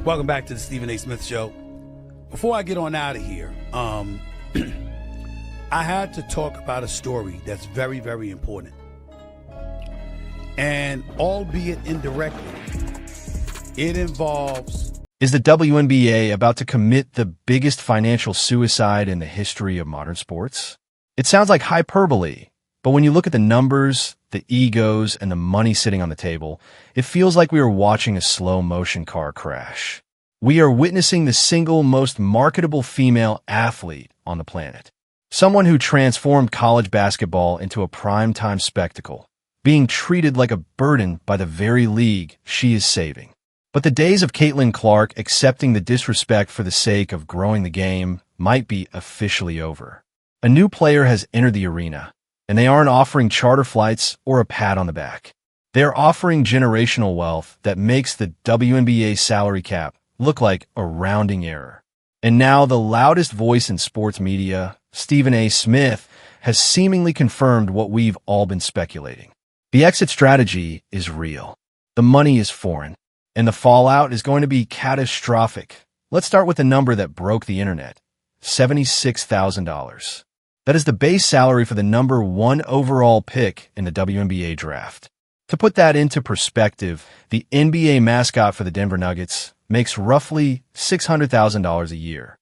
Welcome back to the Stephen A. Smith Show. Before I get on out of here, I had to talk about a story that's very, very important. And albeit indirectly, it involves... Is the WNBA about to commit the biggest financial suicide in the history of modern sports? It sounds like hyperbole, but when you look at the numbers, the egos, and the money sitting on the table, it feels like we are watching a slow-motion car crash. We are witnessing the single most marketable female athlete on the planet. Someone who transformed college basketball into a primetime spectacle, being treated like a burden by the very league she is saving. But the days of Caitlin Clark accepting the disrespect for the sake of growing the game might be officially over. A new player has entered the arena, and they aren't offering charter flights or a pat on the back. They are offering generational wealth that makes the WNBA salary cap look like a rounding error. And now the loudest voice in sports media, Stephen A. Smith, has seemingly confirmed what we've all been speculating. The exit strategy is real. The money is foreign, and the fallout is going to be catastrophic. Let's start with the number that broke the internet, $76,000. That is the base salary for the number 1 overall pick in the WNBA draft. To put that into perspective, the NBA mascot for the Denver Nuggets makes roughly $600,000 a year.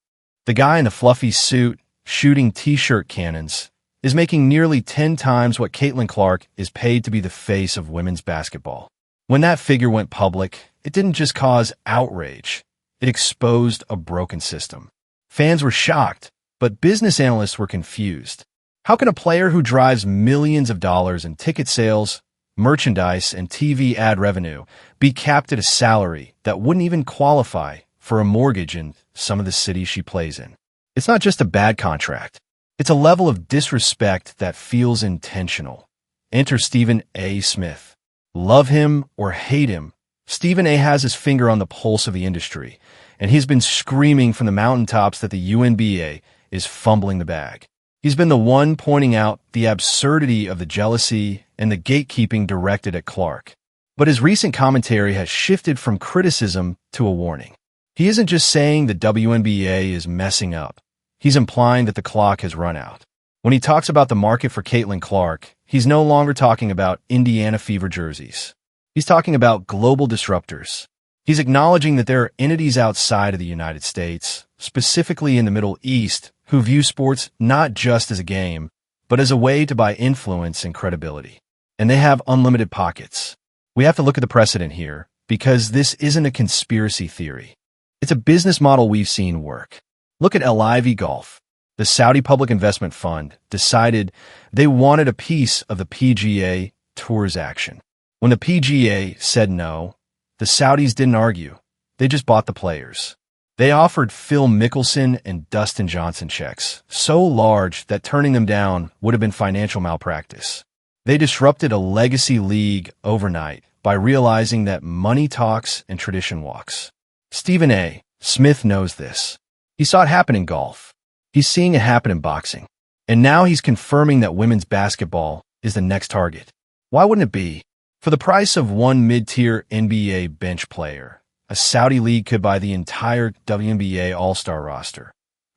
The guy in the fluffy suit, shooting t-shirt cannons, is making nearly 10 times what Caitlin Clark is paid to be the face of women's basketball. When that figure went public, it didn't just cause outrage. It exposed a broken system. Fans were shocked, but business analysts were confused. How can a player who drives millions of dollars in ticket sales, merchandise, and TV ad revenue be capped at a salary that wouldn't even qualify for a mortgage in some of the cities she plays in? It's not just a bad contract. It's a level of disrespect that feels intentional. Enter Stephen A. Smith. Love him or hate him, Stephen A. has his finger on the pulse of the industry, and he's been screaming from the mountaintops that the WNBA is fumbling the bag. He's been the one pointing out the absurdity of the jealousy and the gatekeeping directed at Clark. But his recent commentary has shifted from criticism to a warning. He isn't just saying the WNBA is messing up. He's implying that the clock has run out. When he talks about the market for Caitlin Clark, he's no longer talking about Indiana Fever jerseys. He's talking about global disruptors. He's acknowledging that there are entities outside of the United States, specifically in the Middle East, who view sports not just as a game, but as a way to buy influence and credibility. And they have unlimited pockets. We have to look at the precedent here, because this isn't a conspiracy theory. It's a business model we've seen work. Look at LIV Golf. The Saudi Public Investment Fund decided they wanted a piece of the PGA Tour's action. When the PGA said no, the Saudis didn't argue. They just bought the players. They offered Phil Mickelson and Dustin Johnson checks, so large that turning them down would have been financial malpractice. They disrupted a legacy league overnight by realizing that money talks and tradition walks. Stephen A. Smith knows this. He saw it happen in golf. He's seeing it happen in boxing. And now he's confirming that women's basketball is the next target. Why wouldn't it be? For the price of one mid-tier NBA bench player, a Saudi league could buy the entire WNBA All-Star roster.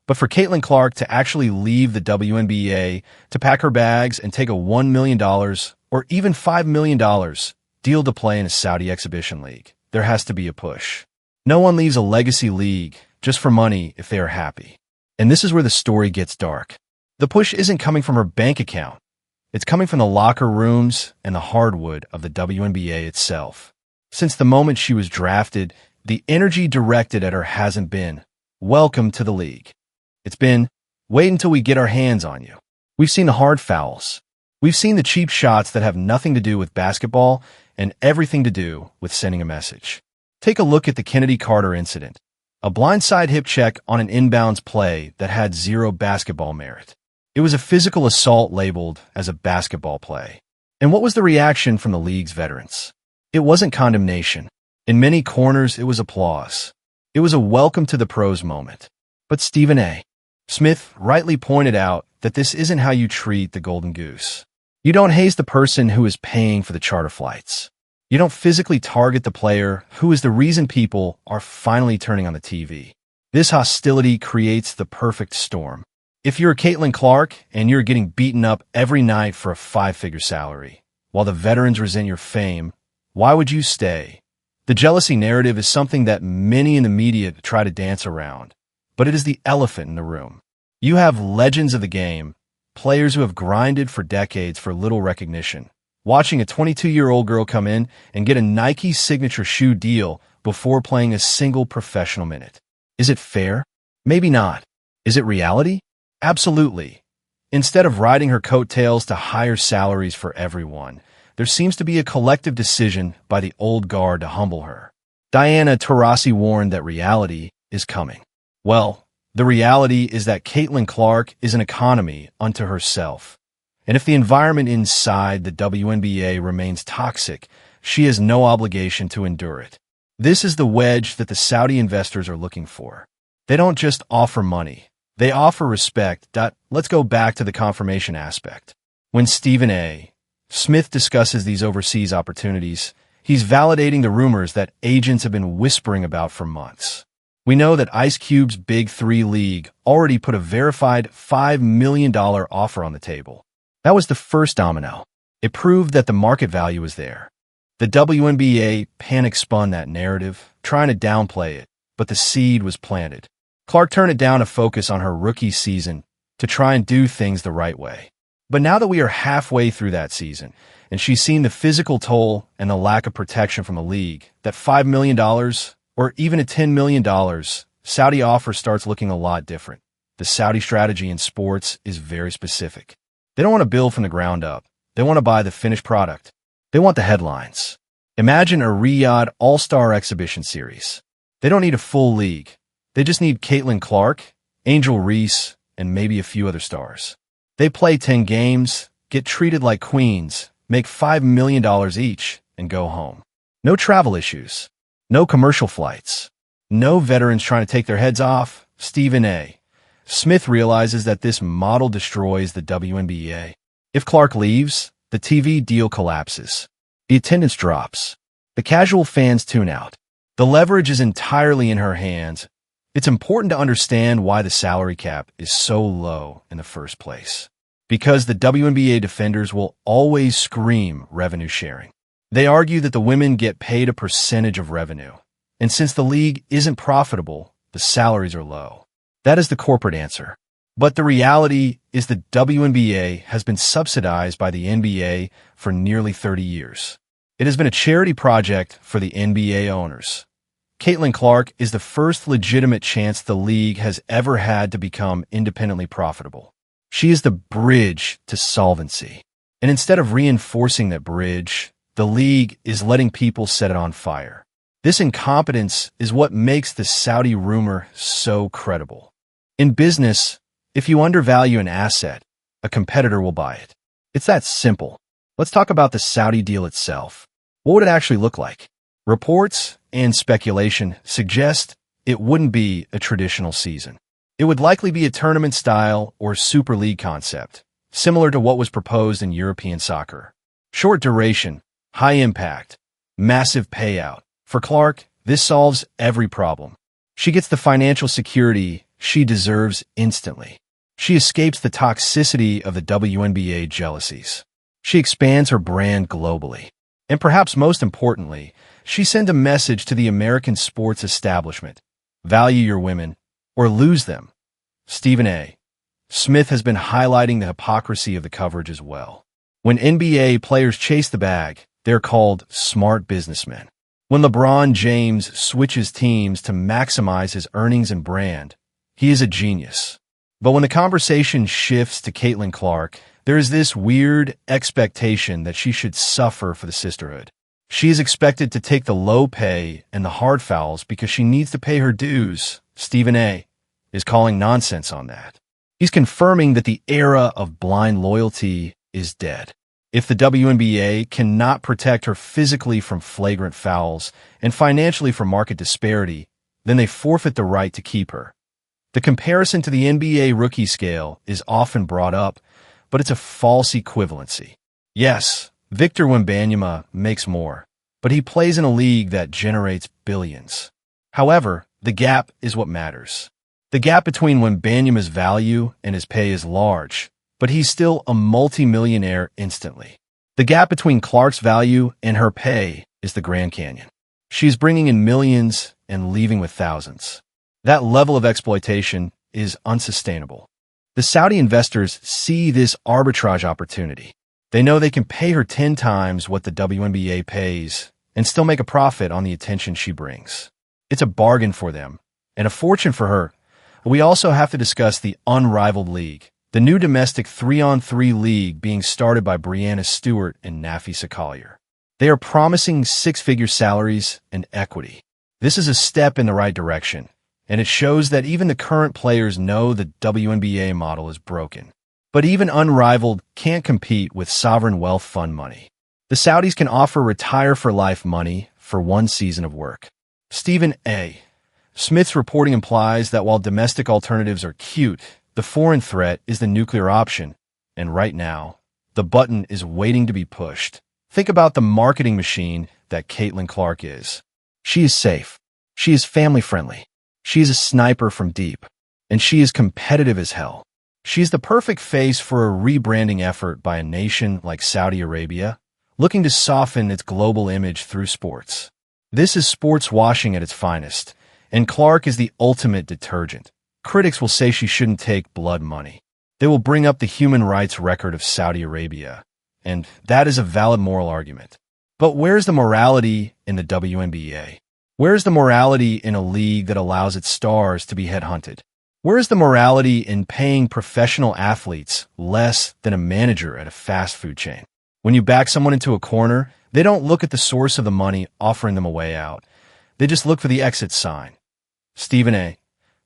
But for Caitlin Clark to actually leave the WNBA, to pack her bags and take a $1 million or even $5 million deal to play in a Saudi exhibition league, there has to be a push. No one leaves a legacy league just for money if they are happy. And this is where the story gets dark. The push isn't coming from her bank account. It's coming from the locker rooms and the hardwood of the WNBA itself. Since the moment she was drafted, the energy directed at her hasn't been, "Welcome to the league." It's been, "Wait until we get our hands on you." We've seen the hard fouls. We've seen the cheap shots that have nothing to do with basketball and everything to do with sending a message. Take a look at the Kennedy Carter incident. A blindside hip check on an inbounds play that had zero basketball merit. It was a physical assault labeled as a basketball play. And what was the reaction from the league's veterans? It wasn't condemnation. In many corners, it was applause. It was a welcome to the pros moment. But Stephen A. Smith rightly pointed out that this isn't how you treat the golden goose. You don't haze the person who is paying for the charter flights. You don't physically target the player who is the reason people are finally turning on the TV. This hostility creates the perfect storm. If you're Caitlin Clark and you're getting beaten up every night for a five-figure salary, while the veterans resent your fame, why would you stay? The jealousy narrative is something that many in the media try to dance around, but it is the elephant in the room. You have legends of the game, players who have grinded for decades for little recognition, watching a 22-year-old girl come in and get a Nike signature shoe deal before playing a single professional minute. Is it fair? Maybe not. Is it reality? Absolutely. Instead of riding her coattails to higher salaries for everyone, there seems to be a collective decision by the old guard to humble her. Diana Taurasi warned that reality is coming. Well, the reality is that Caitlin Clark is an economy unto herself. And if the environment inside the WNBA remains toxic, she has no obligation to endure it. This is the wedge that the Saudi investors are looking for. They don't just offer money. They offer respect. Let's go back to the confirmation aspect. When Stephen A. Smith discusses these overseas opportunities, he's validating the rumors that agents have been whispering about for months. We know that Ice Cube's Big Three League already put a verified $5 million offer on the table. That was the first domino. It proved that the market value was there. The WNBA panic-spun that narrative, trying to downplay it, but the seed was planted. Clark turned it down to focus on her rookie season to try and do things the right way. But now that we are halfway through that season, and she's seen the physical toll and the lack of protection from the league, that $5 million or even a $10 million Saudi offer starts looking a lot different. The Saudi strategy in sports is very specific. They don't want to build from the ground up. They want to buy the finished product. They want the headlines. Imagine a Riyadh All-Star Exhibition Series. They don't need a full league. They just need Caitlin Clark, Angel Reese, and maybe a few other stars. They play 10 games, get treated like queens, make $5 million each, and go home. No travel issues. No commercial flights. No veterans trying to take their heads off. Stephen A. Smith realizes that this model destroys the WNBA. If Clark leaves, the TV deal collapses. The attendance drops. The casual fans tune out. The leverage is entirely in her hands. It's important to understand why the salary cap is so low in the first place. Because the WNBA defenders will always scream revenue sharing. They argue that the women get paid a percentage of revenue. And since the league isn't profitable, the salaries are low. That is the corporate answer. But the reality is the WNBA has been subsidized by the NBA for nearly 30 years. It has been a charity project for the NBA owners. Caitlin Clark is the first legitimate chance the league has ever had to become independently profitable. She is the bridge to solvency. And instead of reinforcing that bridge, the league is letting people set it on fire. This incompetence is what makes the Saudi rumor so credible. In business, if you undervalue an asset, a competitor will buy it. It's that simple. Let's talk about the Saudi deal itself. What would it actually look like? Reports and speculation suggest it wouldn't be a traditional season. It would likely be a tournament style or Super League concept, similar to what was proposed in European soccer. Short duration, high impact, massive payout. For Clark, this solves every problem. She gets the financial security she deserves instantly. She escapes the toxicity of the WNBA jealousies. She expands her brand globally. And perhaps most importantly, she sends a message to the American sports establishment. Value your women, or lose them. Stephen A. Smith has been highlighting the hypocrisy of the coverage as well. When NBA players chase the bag, they're called smart businessmen. When LeBron James switches teams to maximize his earnings and brand, he is a genius. But when the conversation shifts to Caitlin Clark, there is this weird expectation that she should suffer for the sisterhood. She is expected to take the low pay and the hard fouls because she needs to pay her dues. Stephen A. is calling nonsense on that. He's confirming that the era of blind loyalty is dead. If the WNBA cannot protect her physically from flagrant fouls and financially from market disparity, then they forfeit the right to keep her. The comparison to the NBA rookie scale is often brought up, but it's a false equivalency. Yes, Victor Wembanyama makes more, but but he plays in a league that generates billions. However, the gap is what matters. The gap between Wembanyama's value and his pay is large, but he's still a multi-millionaire instantly. The gap between Clark's value and her pay is the Grand Canyon. She's bringing in millions and leaving with thousands. That level of exploitation is unsustainable. The Saudi investors see this arbitrage opportunity. They know they can pay her 10 times what the WNBA pays and still make a profit on the attention she brings. It's a bargain for them, and a fortune for her. We also have to discuss the unrivaled league, the new domestic 3-on-3 league being started by Breanna Stewart and Nafisa Collier. They are promising six-figure salaries and equity. This is a step in the right direction, and it shows that even the current players know the WNBA model is broken. But even unrivaled can't compete with sovereign wealth fund money. The Saudis can offer retire-for-life money for one season of work. Stephen A. Smith's reporting implies that while domestic alternatives are cute, the foreign threat is the nuclear option, and right now, the button is waiting to be pushed. Think about the marketing machine that Caitlin Clark is. She is safe. She is family-friendly. She is a sniper from deep. And she is competitive as hell. She is the perfect face for a rebranding effort by a nation like Saudi Arabia, looking to soften its global image through sports. This is sports washing at its finest, and Clark is the ultimate detergent. Critics will say she shouldn't take blood money. They will bring up the human rights record of Saudi Arabia, and that is a valid moral argument. But where's the morality in the WNBA? Where's the morality in a league that allows its stars to be headhunted? Where's the morality in paying professional athletes less than a manager at a fast food chain? When you back someone into a corner, they don't look at the source of the money offering them a way out. They just look for the exit sign. Stephen A.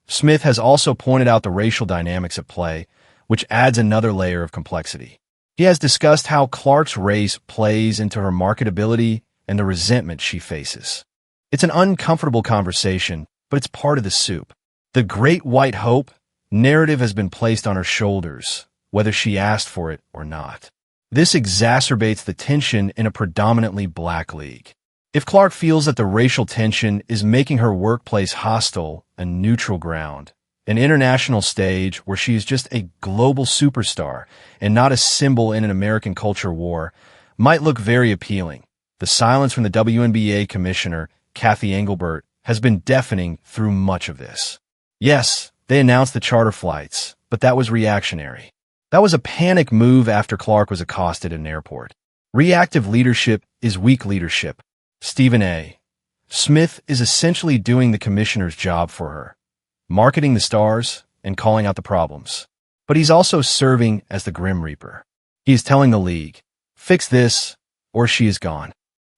Smith has also pointed out the racial dynamics at play, which adds another layer of complexity. He has discussed how Clark's race plays into her marketability and the resentment she faces. It's an uncomfortable conversation, but it's part of the soup. The Great White Hope narrative has been placed on her shoulders, whether she asked for it or not. This exacerbates the tension in a predominantly black league. If Clark feels that the racial tension is making her workplace hostile, a neutral ground, an international stage where she is just a global superstar and not a symbol in an American culture war, might look very appealing. The silence from the WNBA commissioner, Kathy Engelbert, has been deafening through much of this. Yes, they announced the charter flights, but that was reactionary. That was a panic move after Clark was accosted at an airport. Reactive leadership is weak leadership. Stephen A. Smith is essentially doing the commissioner's job for her, marketing the stars and calling out the problems. But he's also serving as the Grim Reaper. He is telling the league, fix this or she is gone.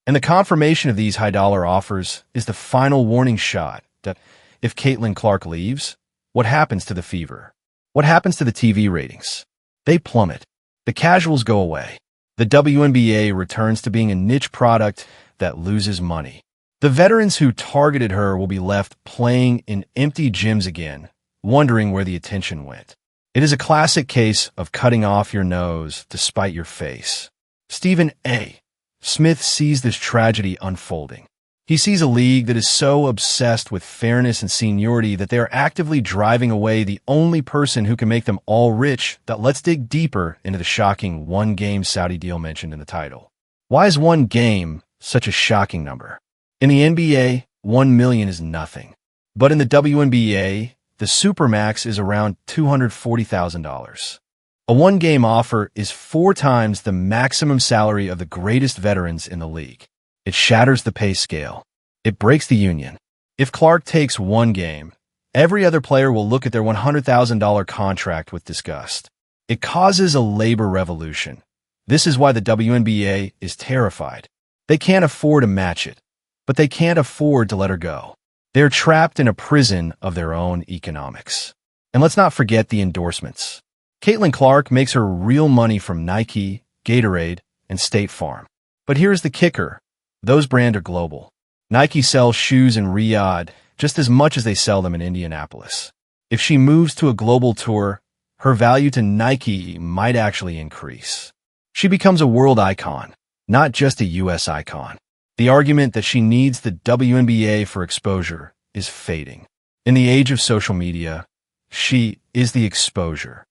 And the confirmation of these high-dollar offers is the final warning shot that if Caitlin Clark leaves, what happens to the fever? What happens to the TV ratings? They plummet. The casuals go away. The WNBA returns to being a niche product that loses money. The veterans who targeted her will be left playing in empty gyms again, wondering where the attention went. It is a classic case of cutting off your nose to spite your face. Stephen A. Smith sees this tragedy unfolding. He sees a league that is so obsessed with fairness and seniority that they are actively driving away the only person who can make them all rich. That let's dig deeper into the shocking one-game Saudi deal mentioned in the title. Why is one game such a shocking number? In the NBA, 1 million is nothing. But in the WNBA, the Supermax is around $240,000. A one-game offer is 4 times the maximum salary of the greatest veterans in the league. It shatters the pay scale. It breaks the union. If Clark takes one game, every other player will look at their $100,000 contract with disgust. It causes a labor revolution. This is why the WNBA is terrified. They can't afford to match it, but they can't afford to let her go. They're trapped in a prison of their own economics. And let's not forget the endorsements. Caitlin Clark makes her real money from Nike, Gatorade, and State Farm. But here's the kicker. Those brands are global. Nike sells shoes in Riyadh just as much as they sell them in Indianapolis. If she moves to a global tour, her value to Nike might actually increase. She becomes a world icon, not just a U.S. icon. The argument that she needs the WNBA for exposure is fading. In the age of social media, she is the exposure.